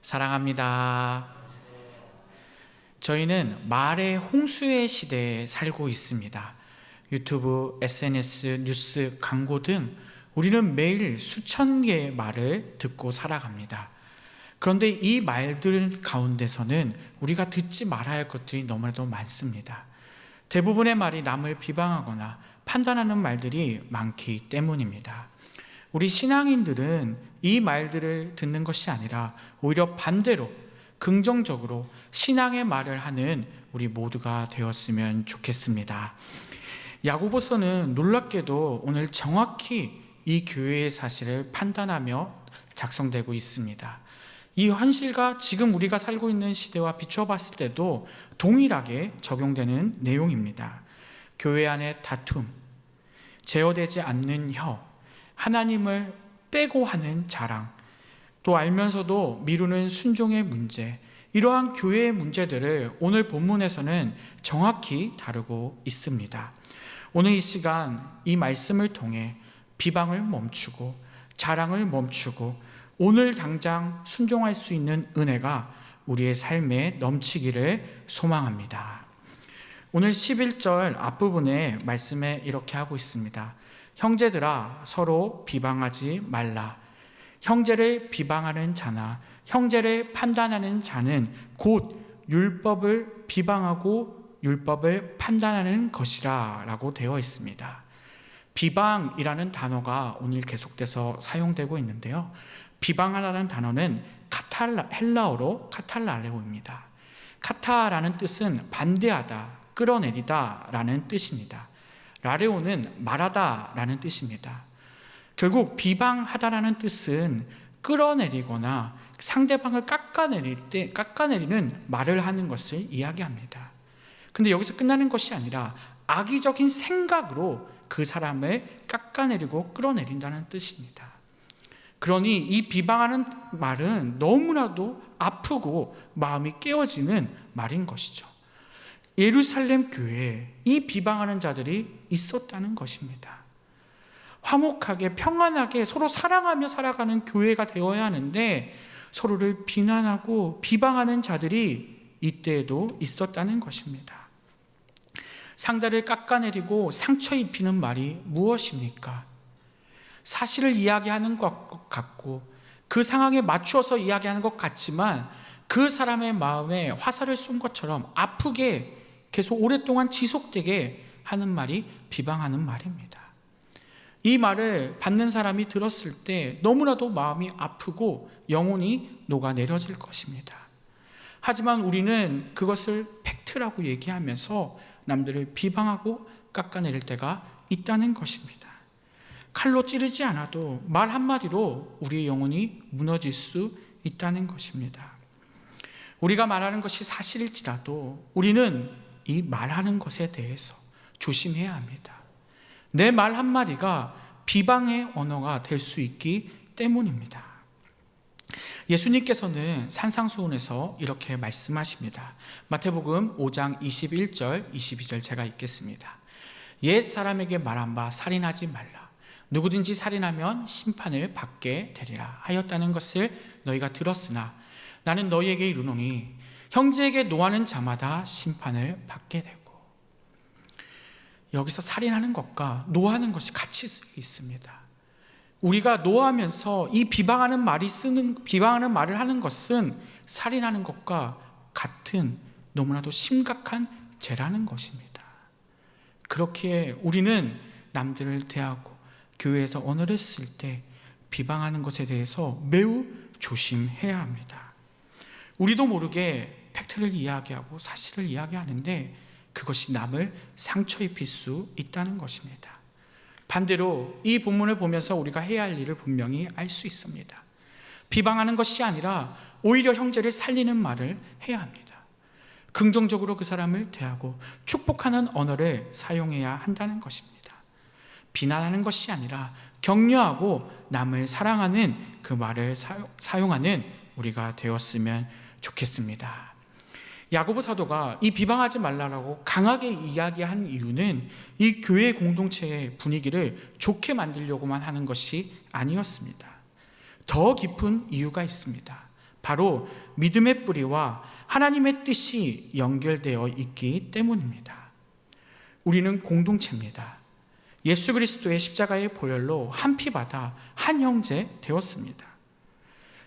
사랑합니다. 저희는 말의 홍수의 시대에 살고 있습니다. 유튜브, SNS, 뉴스, 광고 등 우리는 매일 수천 개의 말을 듣고 살아갑니다. 그런데 이 말들 가운데서는 우리가 듣지 말아야 할 것들이 너무나도 많습니다. 대부분의 말이 남을 비방하거나 판단하는 말들이 많기 때문입니다. 우리 신앙인들은 이 말들을 듣는 것이 아니라 오히려 반대로 긍정적으로 신앙의 말을 하는 우리 모두가 되었으면 좋겠습니다. 야고보서는 놀랍게도 오늘 정확히 이 교회의 사실을 판단하며 작성되고 있습니다. 이 현실과 지금 우리가 살고 있는 시대와 비추어 봤을 때도 동일하게 적용되는 내용입니다. 교회 안의 다툼, 제어되지 않는 혀, 하나님을 빼고 하는 자랑, 또 알면서도 미루는 순종의 문제, 이러한 교회의 문제들을 오늘 본문에서는 정확히 다루고 있습니다. 오늘 이 시간 이 말씀을 통해 비방을 멈추고 자랑을 멈추고 오늘 당장 순종할 수 있는 은혜가 우리의 삶에 넘치기를 소망합니다. 오늘 11절 앞부분에 말씀에 이렇게 하고 있습니다. 형제들아 서로 비방하지 말라. 형제를 비방하는 자나 형제를 판단하는 자는 곧 율법을 비방하고 율법을 판단하는 것이라 라고 되어 있습니다. 비방이라는 단어가 오늘 계속돼서 사용되고 있는데요. 비방하라는 단어는 헬라어로 카탈라레오입니다. 카타라는 뜻은 반대하다, 끌어내리다 라는 뜻입니다. 라레오는 말하다 라는 뜻입니다. 결국 비방하다라는 뜻은 끌어내리거나 상대방을 깎아내리는 말을 하는 것을 이야기합니다. 근데 여기서 끝나는 것이 아니라 악의적인 생각으로 그 사람을 깎아내리고 끌어내린다는 뜻입니다. 그러니 이 비방하는 말은 너무나도 아프고 마음이 깨어지는 말인 것이죠. 예루살렘 교회에 이 비방하는 자들이 있었다는 것입니다. 화목하게 평안하게 서로 사랑하며 살아가는 교회가 되어야 하는데 서로를 비난하고 비방하는 자들이 이때에도 있었다는 것입니다. 상대를 깎아내리고 상처 입히는 말이 무엇입니까? 사실을 이야기하는 것 같고 그 상황에 맞추어서 이야기하는 것 같지만 그 사람의 마음에 화살을 쏜 것처럼 아프게 계속 오랫동안 지속되게 하는 말이 비방하는 말입니다. 이 말을 받는 사람이 들었을 때 너무나도 마음이 아프고 영혼이 녹아내려질 것입니다. 하지만 우리는 그것을 팩트라고 얘기하면서 남들을 비방하고 깎아내릴 때가 있다는 것입니다. 칼로 찌르지 않아도 말 한마디로 우리의 영혼이 무너질 수 있다는 것입니다. 우리가 말하는 것이 사실일지라도 우리는 이 말하는 것에 대해서 조심해야 합니다. 내 말 한마디가 비방의 언어가 될 수 있기 때문입니다. 예수님께서는 산상수훈에서 이렇게 말씀하십니다. 마태복음 5장 21절, 22절 제가 읽겠습니다. 옛 사람에게 말한 바 살인하지 말라. 누구든지 살인하면 심판을 받게 되리라 하였다는 것을 너희가 들었으나 나는 너희에게 이르노니 형제에게 노하는 자마다 심판을 받게 되고. 여기서 살인하는 것과 노하는 것이 같이 있습니다. 우리가 노하면서 이 비방하는 말을 하는 것은 살인하는 것과 같은 너무나도 심각한 죄라는 것입니다. 그렇기에 우리는 남들을 대하고 교회에서 언어를 쓸 때 비방하는 것에 대해서 매우 조심해야 합니다. 우리도 모르게 팩트를 이야기하고 사실을 이야기하는데 그것이 남을 상처 입힐 수 있다는 것입니다. 반대로 이 본문을 보면서 우리가 해야 할 일을 분명히 알 수 있습니다. 비방하는 것이 아니라 오히려 형제를 살리는 말을 해야 합니다. 긍정적으로 그 사람을 대하고 축복하는 언어를 사용해야 한다는 것입니다. 비난하는 것이 아니라 격려하고 남을 사랑하는 그 말을 사용하는 우리가 되었으면 좋겠습니다. 야고보 사도가 이 비방하지 말라라고 강하게 이야기한 이유는 이 교회 공동체의 분위기를 좋게 만들려고만 하는 것이 아니었습니다. 더 깊은 이유가 있습니다. 바로 믿음의 뿌리와 하나님의 뜻이 연결되어 있기 때문입니다. 우리는 공동체입니다. 예수 그리스도의 십자가의 보혈로 한 피 받아 한 형제 되었습니다.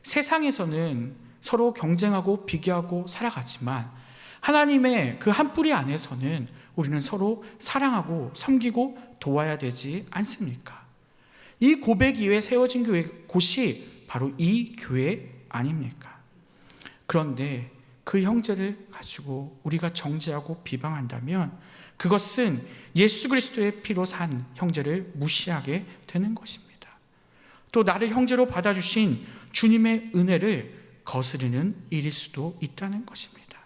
세상에서는 서로 경쟁하고 비교하고 살아가지만 하나님의 그 한 뿌리 안에서는 우리는 서로 사랑하고 섬기고 도와야 되지 않습니까? 이 고백 이후에 세워진 교회 곳이 바로 이 교회 아닙니까? 그런데 그 형제를 가지고 우리가 정죄하고 비방한다면 그것은 예수 그리스도의 피로 산 형제를 무시하게 되는 것입니다. 또 나를 형제로 받아주신 주님의 은혜를 거스르는 일일 수도 있다는 것입니다.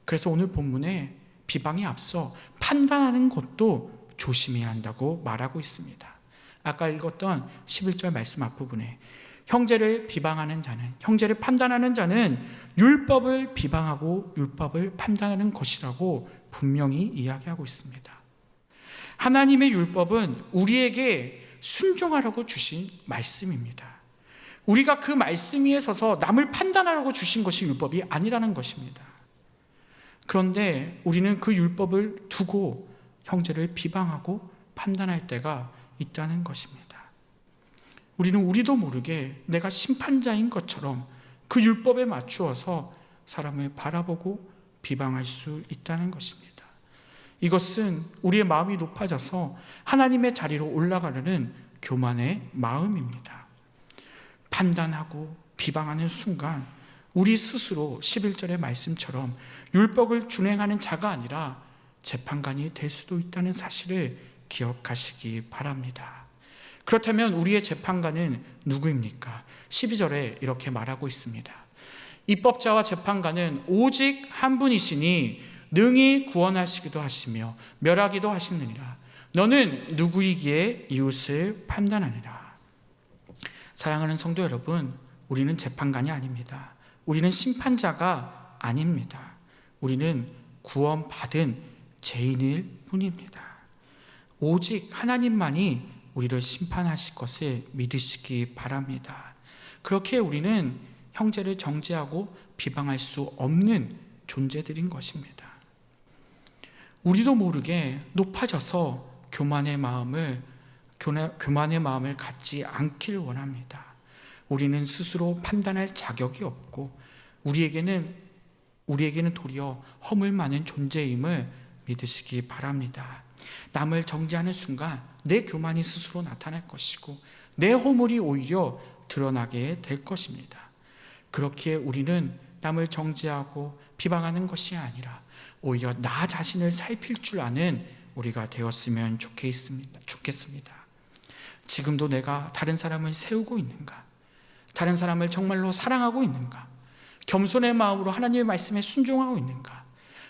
그래서 오늘 본문에 비방에 앞서 판단하는 것도 조심해야 한다고 말하고 있습니다. 아까 읽었던 11절 말씀 앞부분에 형제를 비방하는 자는, 형제를 판단하는 자는 율법을 비방하고 율법을 판단하는 것이라고 분명히 이야기하고 있습니다. 하나님의 율법은 우리에게 순종하라고 주신 말씀입니다. 우리가 그 말씀 위에 서서 남을 판단하라고 주신 것이 율법이 아니라는 것입니다. 그런데 우리는 그 율법을 두고 형제를 비방하고 판단할 때가 있다는 것입니다. 우리는 우리도 모르게 내가 심판자인 것처럼 그 율법에 맞추어서 사람을 바라보고 비방할 수 있다는 것입니다. 이것은 우리의 마음이 높아져서 하나님의 자리로 올라가려는 교만의 마음입니다. 판단하고 비방하는 순간 우리 스스로 11절의 말씀처럼 율법을 준행하는 자가 아니라 재판관이 될 수도 있다는 사실을 기억하시기 바랍니다. 그렇다면 우리의 재판관은 누구입니까? 12절에 이렇게 말하고 있습니다. 입법자와 재판관은 오직 한 분이시니 능히 구원하시기도 하시며 멸하기도 하시느니라. 너는 누구이기에 이웃을 판단하느라. 사랑하는 성도 여러분, 우리는 재판관이 아닙니다. 우리는 심판자가 아닙니다. 우리는 구원받은 죄인일 뿐입니다. 오직 하나님만이 우리를 심판하실 것을 믿으시기 바랍니다. 그렇게 우리는 형제를 정죄하고 비방할 수 없는 존재들인 것입니다. 우리도 모르게 높아져서 교만의 마음을 갖지 않길 원합니다. 우리는 스스로 판단할 자격이 없고 우리에게는 도리어 허물 많은 존재임을 믿으시기 바랍니다. 남을 정죄하는 순간 내 교만이 스스로 나타날 것이고 내 허물이 오히려 드러나게 될 것입니다. 그렇게 우리는 남을 정죄하고 비방하는 것이 아니라 오히려 나 자신을 살필 줄 아는 우리가 되었으면 좋겠습니다. 지금도 내가 다른 사람을 세우고 있는가? 다른 사람을 정말로 사랑하고 있는가? 겸손의 마음으로 하나님의 말씀에 순종하고 있는가?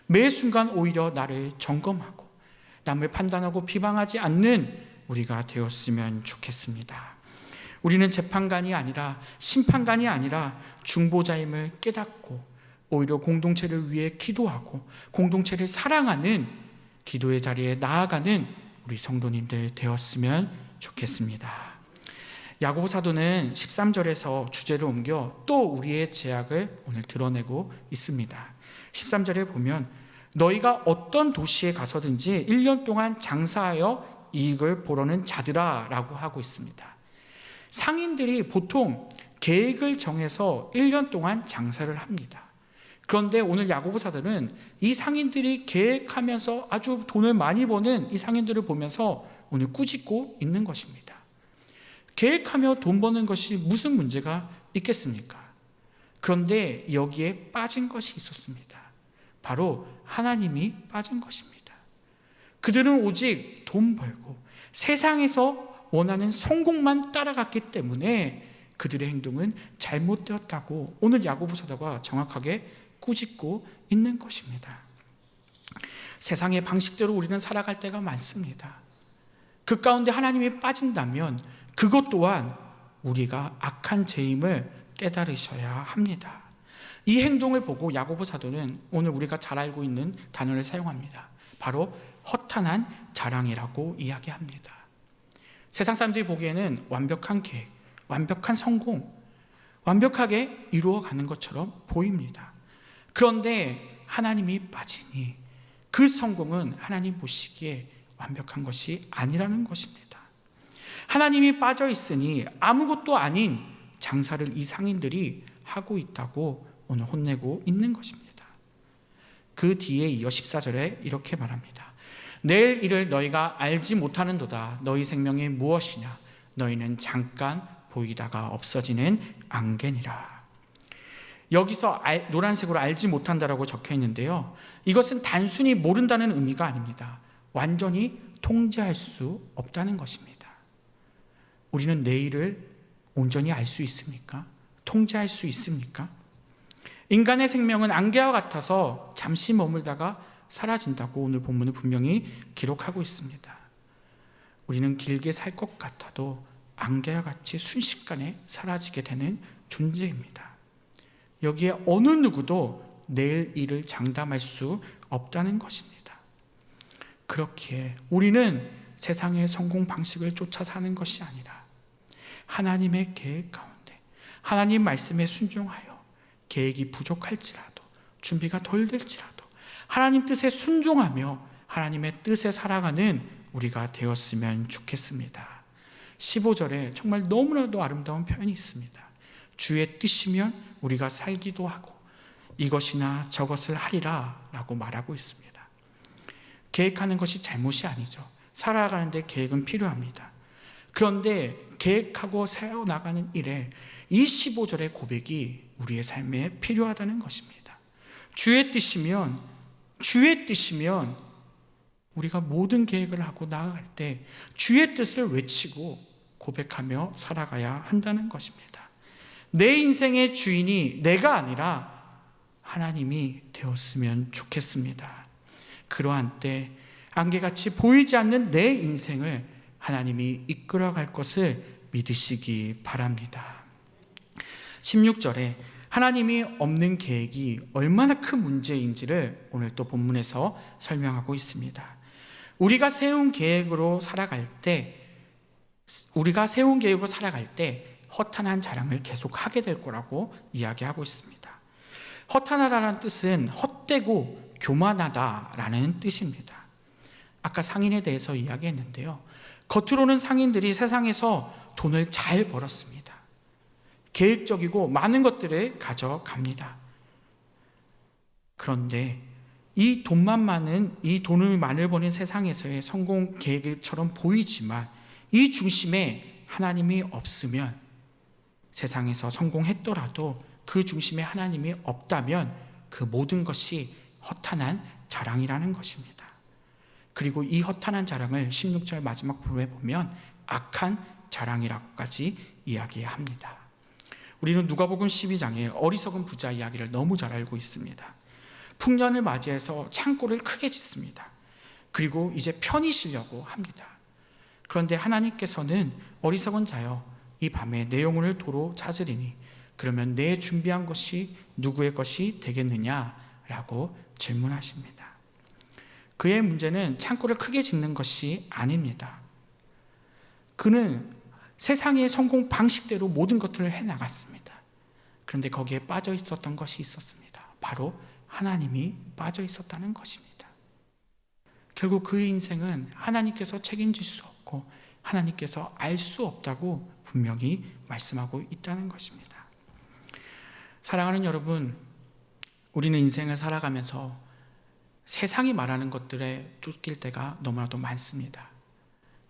매 순간 오히려 나를 점검하고 남을 판단하고 비방하지 않는 우리가 되었으면 좋겠습니다. 우리는 재판관이 아니라 심판관이 아니라 중보자임을 깨닫고 오히려 공동체를 위해 기도하고 공동체를 사랑하는 기도의 자리에 나아가는 우리 성도님들 되었으면 좋겠습니다. 야고보 사도는 13절에서 주제를 옮겨 또 우리의 죄악을 오늘 드러내고 있습니다. 13절에 보면 너희가 어떤 도시에 가서든지 1년 동안 장사하여 이익을 보려는 자들아 라고 하고 있습니다. 상인들이 보통 계획을 정해서 1년 동안 장사를 합니다. 그런데 오늘 야고보 사도는 이 상인들이 계획하면서 아주 돈을 많이 버는 이 상인들을 보면서 오늘 꾸짖고 있는 것입니다. 계획하며 돈 버는 것이 무슨 문제가 있겠습니까? 그런데 여기에 빠진 것이 있었습니다. 바로 하나님이 빠진 것입니다. 그들은 오직 돈 벌고 세상에서 원하는 성공만 따라갔기 때문에 그들의 행동은 잘못되었다고 오늘 야고보 사도가 정확하게 꾸짖고 있는 것입니다. 세상의 방식대로 우리는 살아갈 때가 많습니다. 그 가운데 하나님이 빠진다면 그것 또한 우리가 악한 죄임을 깨달으셔야 합니다. 이 행동을 보고 야고보 사도는 오늘 우리가 잘 알고 있는 단어를 사용합니다. 바로 허탄한 자랑이라고 이야기합니다. 세상 사람들이 보기에는 완벽한 계획, 완벽한 성공, 완벽하게 이루어가는 것처럼 보입니다. 그런데 하나님이 빠지니 그 성공은 하나님 보시기에 완벽한 것이 아니라는 것입니다. 하나님이 빠져 있으니 아무것도 아닌 장사를 이 상인들이 하고 있다고 오늘 혼내고 있는 것입니다. 그 뒤에 이어 14절에 이렇게 말합니다. 내일 일을 너희가 알지 못하는도다. 너희 생명이 무엇이냐? 너희는 잠깐 보이다가 없어지는 안개니라. 여기서 노란색으로 알지 못한다라고 적혀 있는데요, 이것은 단순히 모른다는 의미가 아닙니다. 완전히 통제할 수 없다는 것입니다. 우리는 내일을 온전히 알 수 있습니까? 통제할 수 있습니까? 인간의 생명은 안개와 같아서 잠시 머물다가 사라진다고 오늘 본문은 분명히 기록하고 있습니다. 우리는 길게 살 것 같아도 안개와 같이 순식간에 사라지게 되는 존재입니다. 여기에 어느 누구도 내일 일을 장담할 수 없다는 것입니다. 그렇기에 우리는 세상의 성공 방식을 쫓아 사는 것이 아니라 하나님의 계획 가운데 하나님 말씀에 순종하여 계획이 부족할지라도 준비가 덜 될지라도 하나님 뜻에 순종하며 하나님의 뜻에 살아가는 우리가 되었으면 좋겠습니다. 15절에 정말 너무나도 아름다운 표현이 있습니다. 주의 뜻이면 우리가 살기도 하고 이것이나 저것을 하리라 라고 말하고 있습니다. 계획하는 것이 잘못이 아니죠. 살아가는데 계획은 필요합니다. 그런데 계획하고 세워나가는 일에 이 15절의 고백이 우리의 삶에 필요하다는 것입니다. 주의 뜻이면 우리가 모든 계획을 하고 나아갈 때 주의 뜻을 외치고 고백하며 살아가야 한다는 것입니다. 내 인생의 주인이 내가 아니라 하나님이 되었으면 좋겠습니다. 그러한 때 안개같이 보이지 않는 내 인생을 하나님이 이끌어갈 것을 믿으시기 바랍니다. 16절에 하나님이 없는 계획이 얼마나 큰 문제인지를 오늘 또 본문에서 설명하고 있습니다. 우리가 세운 계획으로 살아갈 때 허탄한 자랑을 계속 하게 될 거라고 이야기하고 있습니다. 허탄하다는 뜻은 헛되고 교만하다라는 뜻입니다. 아까 상인에 대해서 이야기했는데요, 겉으로는 상인들이 세상에서 돈을 잘 벌었습니다. 계획적이고 많은 것들을 가져갑니다. 그런데 이 돈을 많이 버는 세상에서의 성공 계획처럼 보이지만 이 중심에 하나님이 없으면, 세상에서 성공했더라도 그 중심에 하나님이 없다면 그 모든 것이 허탄한 자랑이라는 것입니다. 그리고 이 허탄한 자랑을 16절 마지막 부분에 보면 악한 자랑이라고까지 이야기합니다. 우리는 누가복음 12장에 어리석은 부자 이야기를 너무 잘 알고 있습니다. 풍년을 맞이해서 창고를 크게 짓습니다. 그리고 이제 편히 쉬려고 합니다. 그런데 하나님께서는 어리석은 자여 이 밤에 내 영혼을 도로 찾으리니 그러면 내 준비한 것이 누구의 것이 되겠느냐라고 질문하십니다. 그의 문제는 창고를 크게 짓는 것이 아닙니다. 그는 세상의 성공 방식대로 모든 것들을 해나갔습니다. 그런데 거기에 빠져 있었던 것이 있었습니다. 바로 하나님이 빠져 있었다는 것입니다. 결국 그의 인생은 하나님께서 책임질 수 없고 하나님께서 알 수 없다고 분명히 말씀하고 있다는 것입니다. 사랑하는 여러분, 우리는 인생을 살아가면서 세상이 말하는 것들에 쫓길 때가 너무나도 많습니다.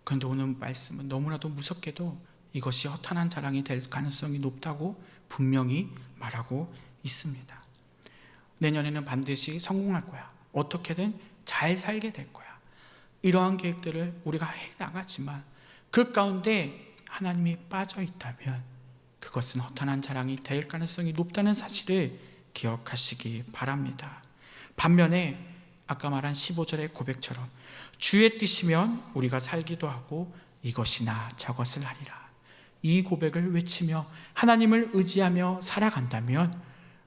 그런데 오늘 말씀은 너무나도 무섭게도 이것이 허탄한 자랑이 될 가능성이 높다고 분명히 말하고 있습니다. 내년에는 반드시 성공할 거야. 어떻게든 잘 살게 될 거야. 이러한 계획들을 우리가 해나가지만 그 가운데 하나님이 빠져 있다면 그것은 허탄한 자랑이 될 가능성이 높다는 사실을 기억하시기 바랍니다. 반면에 아까 말한 15절의 고백처럼 주의 뜻이면 우리가 살기도 하고 이것이나 저것을 하리라, 이 고백을 외치며 하나님을 의지하며 살아간다면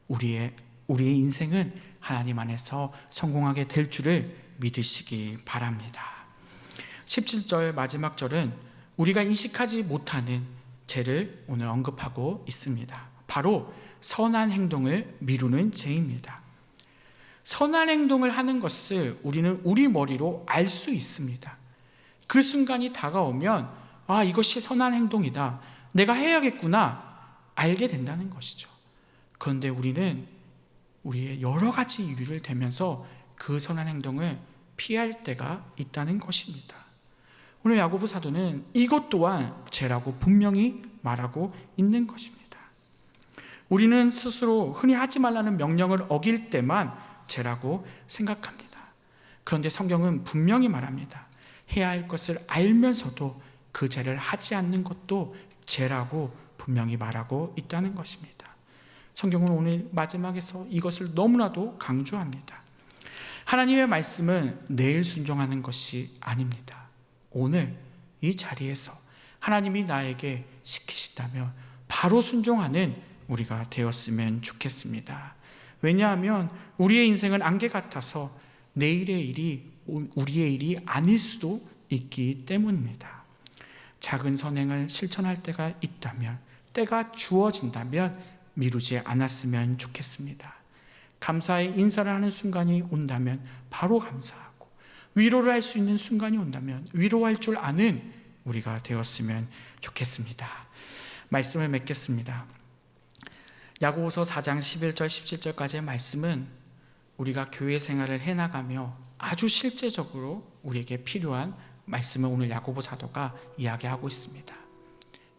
우리의 인생은 하나님 안에서 성공하게 될 줄을 믿으시기 바랍니다. 17절 마지막 절은 우리가 인식하지 못하는 죄를 오늘 언급하고 있습니다. 바로 선한 행동을 미루는 죄입니다. 선한 행동을 하는 것을 우리는 우리 머리로 알 수 있습니다. 그 순간이 다가오면 이것이 선한 행동이다, 내가 해야겠구나 알게 된다는 것이죠. 그런데 우리는 우리의 여러 가지 이유를 대면서 그 선한 행동을 피할 때가 있다는 것입니다. 오늘 야고보 사도는 이것 또한 죄라고 분명히 말하고 있는 것입니다. 우리는 스스로 흔히 하지 말라는 명령을 어길 때만 죄라고 생각합니다. 그런데 성경은 분명히 말합니다. 해야 할 것을 알면서도 그 죄를 하지 않는 것도 죄라고 분명히 말하고 있다는 것입니다. 성경은 오늘 마지막에서 이것을 너무나도 강조합니다. 하나님의 말씀은 내일 순종하는 것이 아닙니다. 오늘 이 자리에서 하나님이 나에게 시키시다면 바로 순종하는 우리가 되었으면 좋겠습니다. 왜냐하면 우리의 인생은 안개 같아서 내일의 일이 우리의 일이 아닐 수도 있기 때문입니다. 작은 선행을 실천할 때가 있다면, 때가 주어진다면 미루지 않았으면 좋겠습니다. 감사의 인사를 하는 순간이 온다면 바로 감사하고, 위로를 할 수 있는 순간이 온다면 위로할 줄 아는 우리가 되었으면 좋겠습니다. 말씀을 맺겠습니다. 야고보서 4장 11절 17절까지의 말씀은 우리가 교회 생활을 해나가며 아주 실제적으로 우리에게 필요한 말씀을 오늘 야고보 사도가 이야기하고 있습니다.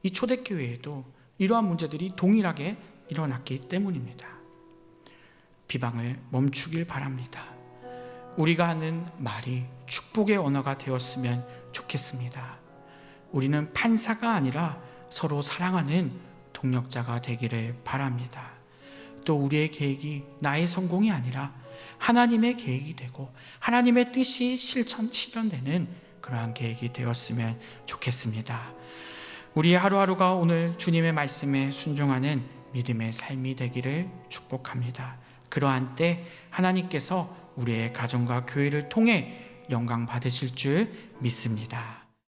이 초대교회에도 이러한 문제들이 동일하게 일어났기 때문입니다. 비방을 멈추길 바랍니다. 우리가 하는 말이 축복의 언어가 되었으면 좋겠습니다. 우리는 판사가 아니라 서로 사랑하는 동력자가 되기를 바랍니다. 또 우리의 계획이 나의 성공이 아니라 하나님의 계획이 되고 하나님의 뜻이 실현되는 그러한 계획이 되었으면 좋겠습니다. 우리의 하루하루가 오늘 주님의 말씀에 순종하는 믿음의 삶이 되기를 축복합니다. 그러한 때 하나님께서 우리의 가정과 교회를 통해 영광 받으실 줄 믿습니다.